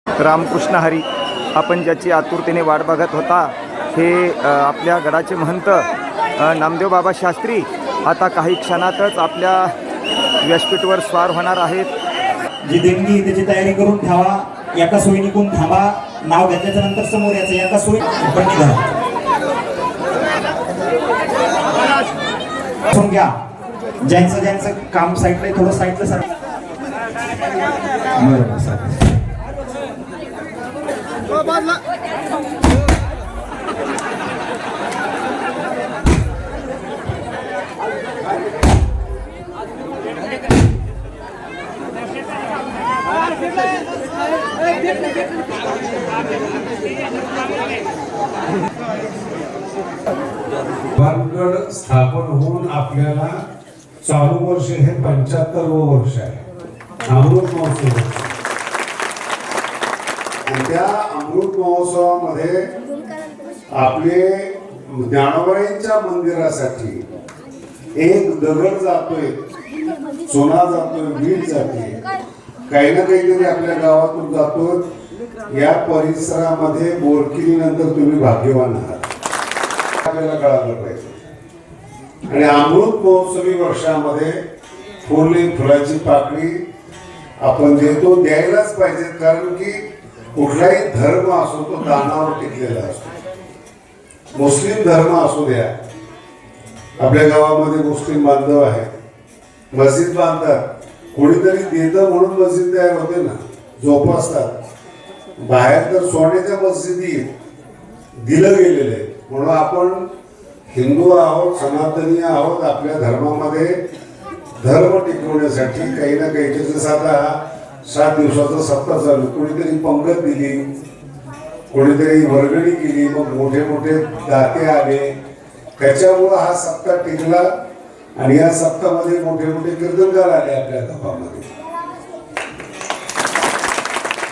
रामकृष्ण हरी, आपण ज्याची आतुरतेने वाट बघत होता हे आपल्या गडाचे महंत नामदेव बाबा शास्त्री आता काही क्षणातच आपल्या व्यासपीठावर स्वार होणार आहेत. जी दिंडी त्याची तयारी करून ठेवा. एका सोयीनिकून थांबा. नाव घेतल्याच्या नंतर समोर यायचं. एका सोयी पण निघा. घ्या. ज्यांचं काम साईडला थोडं साईडला सर. बरोबर सर. भगवानगड स्थापन होऊन आपल्याला चालू वर्ष हे 75वं वर्ष आहे. अमृत महोत्सव. आणि त्या अमृत महोत्सवामध्ये आपले ज्ञानोबाईंच्या मंदिरासाठी एक दगड जातोय, सोना जातोय, वीट जाते, काही ना काहीतरी आपल्या गावातून जातो. या परिसरामध्ये बोरकिली नंतर तुम्ही भाग्यवान आहात आपल्याला कळालं पाहिजे. आणि अमृत महोत्सवी वर्षामध्ये फुले फुलाची पाकळी आपण देतो, द्यायलाच पाहिजे. कारण की कुठलाही धर्म असो तो दानावर टिकलेला असतो. मुस्लिम धर्म असू द्या, आपल्या गावामध्ये मुस्लिम बांधव आहे, मस्जिद बांधतात, कोणीतरी देतं म्हणून मस्जिद तयार होते ना, जोपासतात. बाहेर तर सोन्याच्या मस्जिदी दिलं गेलेलं आहे. म्हणून आपण हिंदू आहोत, सनातनी आहोत. आपल्या धर्मामध्ये धर्म टिकवण्यासाठी काही ना काही, जसं आता 7 दिवसाचा सप्ताह चालू, कोणीतरी पंगत दिली, कोणीतरी वर्गणी केली, मग मोठे मोठे दाते आले, त्याच्यामुळं हा सप्ताह टिकला. आणि या सप्ताहामध्ये मोठे मोठे कीर्तनकार आले आपल्या गावामध्ये.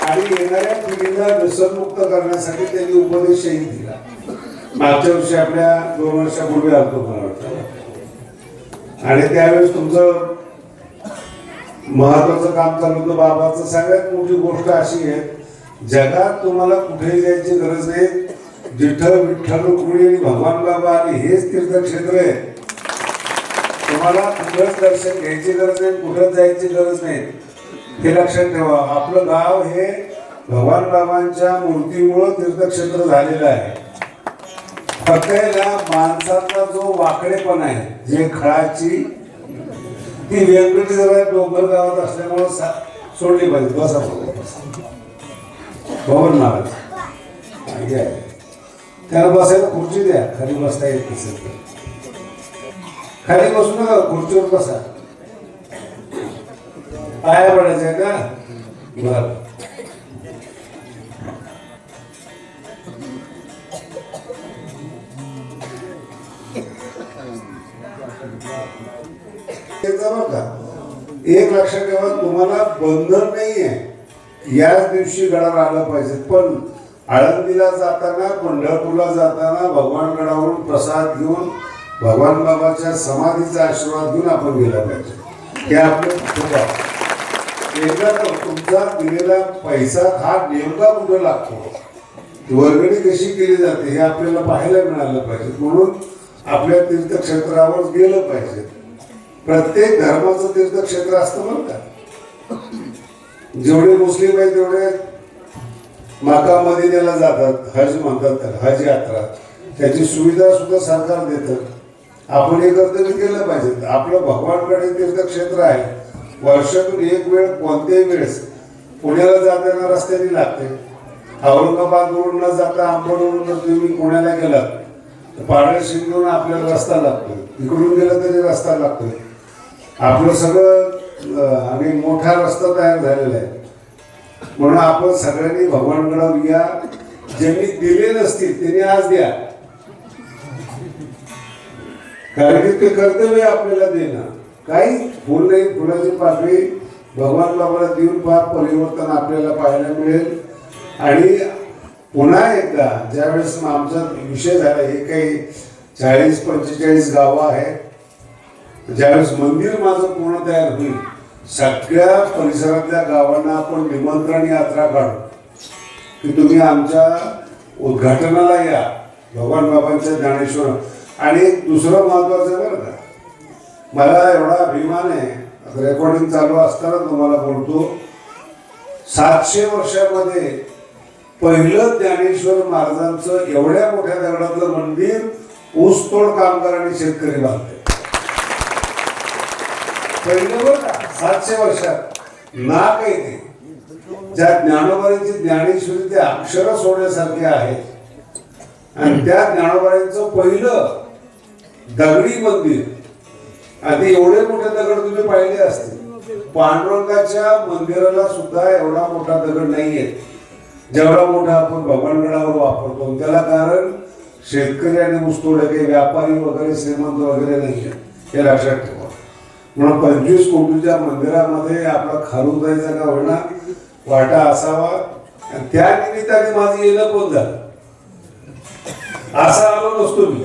आणि येणाऱ्या पिढीला व्यसनमुक्त करण्यासाठी त्यांनी उपदेशही दिला. मागच्या वर्षी आपल्या 2 वर्षापूर्वी आलतो मला वाटतं. आणि त्यावेळेस तुमचं महत्वाचं काम चालू होतं बाबाचं. सगळ्यात मोठी गोष्ट अशी आहे, जगात तुम्हाला कुठेही जायची गरज नाही. जिथं विठ्ठल रुक्मिणी आणि भगवान बाबा आणि हेच तीर्थक्षेत्र आहे. तुम्हाला कुठंच दर्शन घ्यायची गरज नाही, कुठंच जायची गरज नाही. हे लक्षात ठेवा. आपलं गाव हे भगवान बाबांच्या मूर्तीमुळं तीर्थक्षेत्र झालेलं आहे. फक्त माणसाचा जो वाकडेपणा आहे, जे खळाची ती वेगवेगळी जरा डोंगर गावात असल्यामुळं सोडली पाहिजे. बसा भवन महाराज त्याला बसायला खुर्ची द्या. खाली बसता येत नसेल तर खाली बसू नका, खुर्चीवर बसा. पाया पडायचं आहे का? बर. एक लक्षात ठेवा, तुम्हाला बंधन नाहीये. याच दिवशी गडावर आलं पाहिजे. पण आळंदीला जाताना, पंढरपूरला जाताना भगवान गडावरून प्रसाद घेऊन भगवान बाबाच्या समाधीचा आशीर्वाद घेऊन आपण गेला पाहिजे. हे आपलं एकदा तुमचा दिलेला पैसा हा नेमका कुठं लागतो, वर्गणी कशी केली जाते हे आपल्याला पाहायला मिळालं पाहिजे. म्हणून आपल्या तीर्थक्षेत्रावर गेलं पाहिजे. प्रत्येक धर्माचं तीर्थक्षेत्र असतं बरं का. जेवढे मुस्लिम आहेत तेवढे मक्का मदिन्याला जातात, हज म्हणतात त्याला, हज यात्रा. त्याची सुविधा सुद्धा सरकार देतं. आपण हे कर्तव्य केलं पाहिजे. आपलं भगवानकडे तीर्थक्षेत्र आहे. वर्षातून एक वेळ कोणत्याही वेळेस पुण्याला जाताना रस्त्याने लागते. औरंगाबादवरून न जाता आंबडवरून जर तुम्ही पुण्याला गेलात तर पाडळ शिंदेहून आपल्याला रस्ता लागतो. इकडून गेला तरी रस्ता लागतोय. आपलं सगळं आणि मोठा रस्ता तयार झालेला आहे. म्हणून आपण सगळ्यांनी भगवानगडावर या. ज्यांनी दिले नसतील त्यांनी आज द्या. कारण की ते कर्तव्य आपल्याला देणं. काही फुल नाही, फुलाची पाकळी भगवान बाबाला देऊन परिवर्तन आपल्याला पाहायला मिळेल. आणि पुन्हा एकदा ज्यावेळेस आमचा विषय झाला, हे काही 40-45 गावं आहेत, ज्यावेळेस मंदिर माझं पूर्ण तयार होईल, सगळ्या परिसरातल्या गावांना आपण निमंत्रण यात्रा काढू. की तुम्ही आमच्या उद्घाटनाला या भगवान बाबांच्या ज्ञानेश्वर. आणि एक दुसरं महत्वाचं बरं का, मला एवढा अभिमान आहे, रेकॉर्डिंग चालू असताना तुम्हाला बोलतो, 700 वर्षामध्ये पहिलं ज्ञानेश्वर महाराजांचं एवढ्या मोठ्या दगडातलं मंदिर ऊसतोड कामगारांनी शेतकरी बांधले. पहिलं बरं का, 700 वर्षात नाक आहे ते. ज्या ज्ञानोबांची ज्ञानेश्वरी ते अक्षर सोडण्यासारखे आहेत. आणि त्या ज्ञानोबांचं पहिलं दगडी मंदिर. आधी एवढे मोठे दगड तुम्ही पाहिले असतील, पांडुरंगाच्या मंदिराला सुद्धा एवढा मोठा दगड नाहीये जेवढा मोठा आपण भगवानगडावर वापरतो. त्याला कारण शेतकरी आणि ऊसतोड काही व्यापारी वगैरे श्रीमंत वगैरे नाहीये, हे लक्षात ठेवा. म्हणून 25 कोटीच्या मंदिरामध्ये आपला खारुताईचा का होईना वाटा असावा. आणि त्या निमित्ताने माझं येणं पण झालं, असा आलो नसतो मी.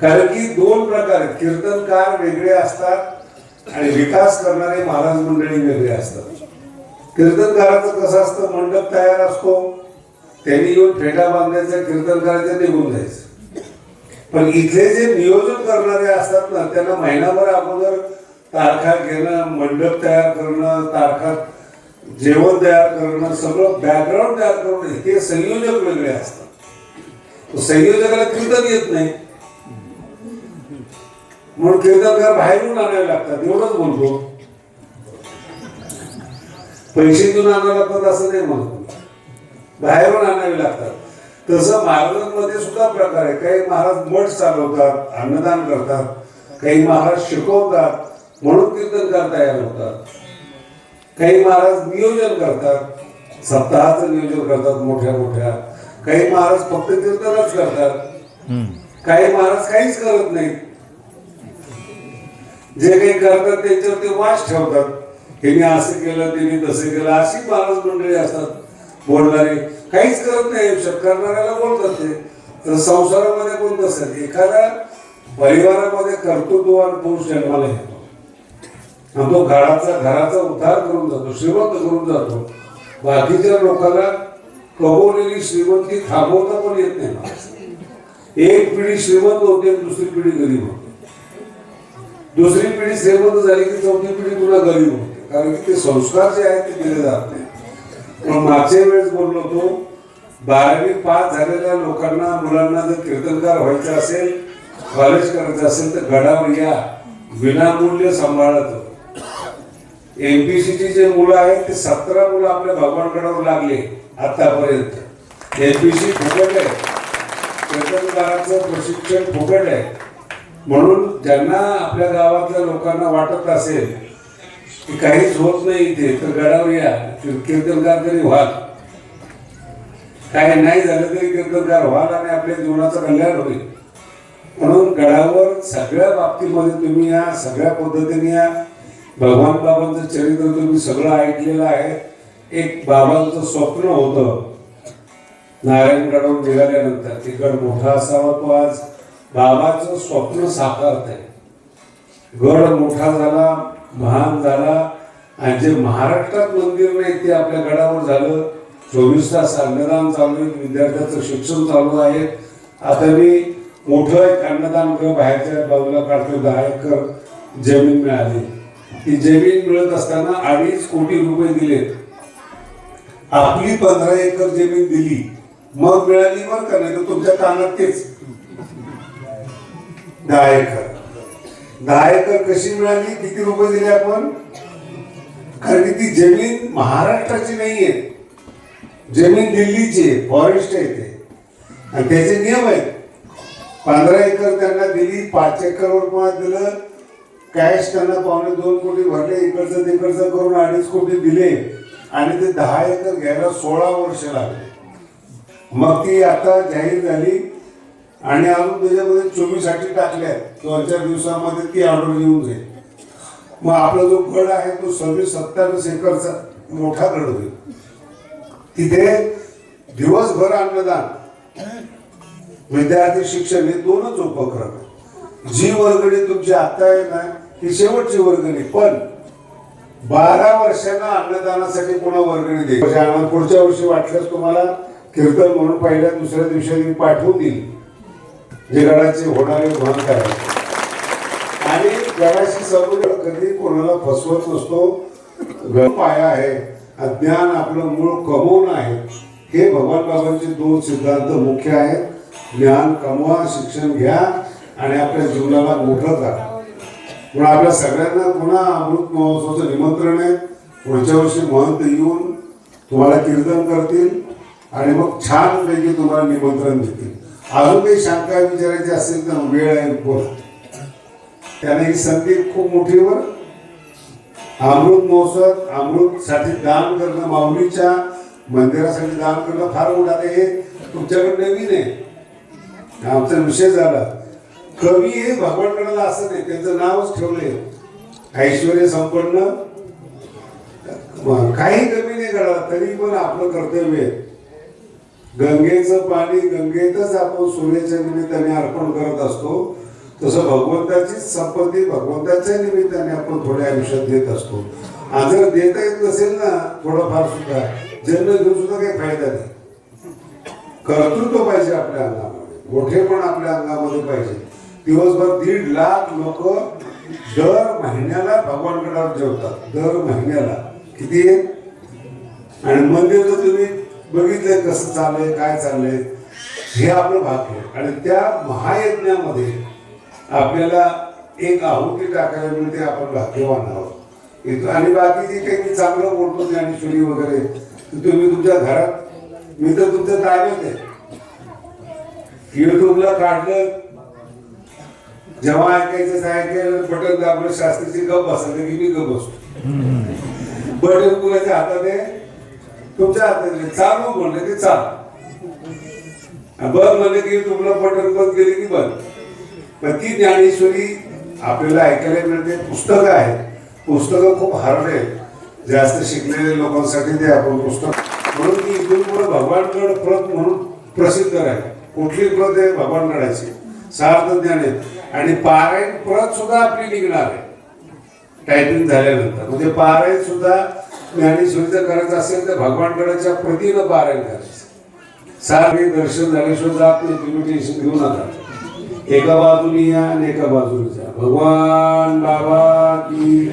कारण की 2 प्रकार आहेत, कीर्तनकार वेगळे असतात आणि विकास करणारे महाराज मंडळी वेगळे असतात. कीर्तनकाराचं कसं असतं, मंडप तयार असतो, त्यांनी येऊन फेटा बांधायचा, कीर्तनकाराचं निघून जायचं. पण इथले जे नियोजन करणारे असतात ना, त्यांना महिनाभर अगोदर तारखा घेणं, मंडप तयार करणं, तारखा जेवण तयार करणं, सगळं बॅकग्राऊंड तयार करणं, हे संयोजक वेगळे असतात. संयोजकाला कीर्तन येत नाही म्हणून कीर्तनकार बाहेरून आणावे लागतात. एवढंच बोलतो, पैसे देऊन आणावं लागतात असं नाही म्हणतो, बाहेरून आणावे लागतात. तसं महाराजांमध्ये सुद्धा प्रकार आहे. काही महाराज मठ चालवतात, अन्नदान करतात, काही महाराज शिकवतात म्हणून कीर्तनकार तयार होतात, काही महाराज नियोजन करतात, सप्ताहाचं नियोजन करतात मोठ्या मोठ्या, काही महाराज फक्त कीर्तनच करतात, काही महाराज काहीच करत नाहीत. जे काही करतात त्यांच्यावर ते वास ठेवतात, त्यांनी असं केलं, त्यांनी तसं केलं, अशी महाराज मंडळी असतात बोलणारे. काहीच करत नाही आयुष्यात, करणाऱ्याला बोलतात ते. तर संसारामध्ये पण तसं, एखाद्या परिवारामध्ये कर्तृत्ववान पुरुष जन्माला येतो आणि तो घराचा उद्धार करून जातो, श्रीमंत करून जातो. बाकीच्या लोकांना कमवलेली श्रीमंती थांबवता पण येत नाही. एक पिढी श्रीमंत होते, दुसरी पिढी गरीब होते, दुसरी पिढी श्रीमंत झाली की चौथी पिढी पुन्हा गरीब होते. कारण की ते संस्कार जे आहेत ते दिले जात नाही. पण मागच्या वेळेस बोललो होतो, 12वी पास झालेल्या लोकांना, मुलांना जर कीर्तनकार व्हायचं असेल, कॉलेज करायचं असेल तर गडावर या, विनामूल्य सांभाळत. एमपीसीची जे मुलं आहेत ते 17 मुलं आपल्या भगवानगडावर लागले आतापर्यंत. एमपीसी फुकट आहे, कीर्तनकाराचं प्रशिक्षण फुकट आहे. म्हणून ज्यांना आपल्या गावातल्या लोकांना वाटत असेल की काहीच होत नाही इथे, तर गडावर या, कीर्तनकार तरी व्हाल. काही नाही झालं तरी कीर्तनकार व्हाल आणि आपल्या जीवनाचं कल्याण होईल. म्हणून गडावर सगळ्या बाबतीमध्ये तुम्ही या, सगळ्या पद्धतीने या. भगवान बाबांचं चरित्र तुम्ही सगळं ऐकलेलं आहे. एक बाबांचं स्वप्न होतं नारायणगडावरून निघाल्यानंतर, ते गड मोठा असावा. तो आज बाबाचं स्वप्न साकारत आहे. गड मोठा झाला, महान झाला, आणि जे महाराष्ट्रात मंदिर नाही ते आपल्या गडावर झालं. 24 तास अन्नदान चालू आहे, विद्यार्थ्यांचं शिक्षण चालू आहे. आता मी मोठं एक अन्नदान बाहेरच्या बाजूला काढतो, 10 एकर जमीन मिळाली. ती जमीन मिळत असताना 2.5 कोटी रुपये दिलेत. आपली 15 एकर जमीन दिली मग मिळाली बरं का, नाही तर तुमच्या कानात तेच 10 एकर. 10 एकर कशी मिळाली, किती रुपये दिले आपण? कारण ती जमीन महाराष्ट्राची नाहीये, जमीन दिल्लीची आहे, फॉरेस्ट आहे ते, आणि त्याचे नियम आहेत. 15 एकर त्यांना दिली, 5 एकरवर पण दिलं कॅश. त्यांना 2.25 कोटी भरले, इकडचं तिकडचं करून 2.5 कोटी दिले. आणि ते 10 एकर घ्यायला 16 वर्ष लागले. मग ती आता जाहीर झाली आणि अजून त्याच्यामध्ये 24 टाकल्या. 2-4 दिवसामध्ये ती ऑर्डर येऊन जाईल. मग आपला जो गड आहे तो 26-27 एकरचा मोठा गड होईल. तिथे दिवसभर अन्नदान, विद्यार्थी शिक्षण हे 2च उपक्रम. जी वर्गणी तुमची आता आहे ना, ही शेवटची वर्गणी. पण 12 वर्षांना अन्नदानासाठी पुन्हा वर्गणी देईल. पुढच्या वर्षी वाटल्यास तुम्हाला कीर्तन म्हणून पहिल्या दुसऱ्या दिवशी मी पाठवून देईल जे गडाचे होणारे भान करायचे. आणि गडाशी संबंध कधी कोणाला फसवत नसतो. पाया आहे, अज्ञान आपलं मूळ कमवून आहे. हे भगवान बाबांचे 2 सिद्धांत मुख्य आहेत. ज्ञान कमवा, शिक्षण घ्या आणि आपल्या जीवनाला मोठं करा. पण आपल्या सगळ्यांना पुन्हा अमृत महोत्सवाचं निमंत्रण आहे. पुढच्या वर्षी महंत येऊन तुम्हाला कीर्तन करतील आणि मग छानपैकी तुम्हाला निमंत्रण देतील. अजून काही शंका विचारायची असेल तर वेळ आहे, बोला. त्याने ही संधी खूप मोठी वर. अमृत महोत्सव, अमृतसाठी दान करणं, माऊलीच्या मंदिरासाठी दान करणं फार मोठं. आता हे तुमच्याकडे नवीन आहे, आमचा विषय झाला. कवी हे भगवानगडाला असं नाही, त्यांचं नावच ठेवलंय ऐश्वर्य संपन्न. काही कमी नाही गडाला, तरी पण आपलं कर्तव्य आहे. गंगेचं पाणी गंगेतच आपण सूर्याच्या निमित्ताने अर्पण करत असतो, तसं भगवंताचीच संपत्ती भगवंताच्या निमित्ताने आपण थोड्या आयुष्यात देत असतो. आणि जर देता येत नसेल ना थोडंफार सुद्धा, जन्म घेऊन सुद्धा काही फायदा नाही. कर्तृत्व पाहिजे आपल्या अंगामध्ये, मोठेपण आपल्या अंगामध्ये पाहिजे. दिवसभर 1.5 लाख लोक दर महिन्याला भगवानगडावर जेवतात, दर महिन्याला. किती आहे? आणि मंदिर जर तुम्ही बघितलंय कसं चाललंय, काय चाललंय, हे आपलं भाग्य आहे. आणि त्या महायज्ञामध्ये आपल्याला एक आहुती टाकायला मिळते, आपण भाग्यवान आहोत. आणि बाकी जे काही मी चांगलं बोलतो ज्ञानेश्वरी वगैरे, तुम्ही तुमच्या घरात, मी तर तुमच्या ताब्यात आहे. युट्यूबला काढलं, जेव्हा ऐकायचं बटन दाबलं, शास्त्रीची गप बसलं की मी गप बसतो. बटन कुणाच्या हातात आहे? तुमच्या हातात आहे. चालू म्हणलं की चालू, बंद म्हणलं की तुम्हाला बटन बंद केले की बंद. पण ती ज्ञानेश्वरी आपल्याला ऐकायला मिळते. पुस्तकं आहेत, पुस्तकं खूप हार्ड आहेत, जास्त शिकलेल्या लोकांसाठी ते आपण पुस्तक. म्हणून ती इथून पुढे भगवानगड प्रत म्हणून प्रसिद्ध आहे. कुठली प्रत आहे? भगवानगडाची सार्थ ज्ञान आहे. आणि पारायण प्रत सुद्धा आपली निघणार आहे टायपिंग झाल्यानंतर. म्हणजे पारायण सुद्धा ज्ञानेश्वरीचं करायचं असेल तर भगवानगडाच्या प्रतीनं पारायण करायचं. सारे दर्शन झाल्याशिवाय जात नाही, तुम्ही टेन्शन घेऊ नका. एका बाजूने या आणि एका बाजूने जा. भगवान बाबा की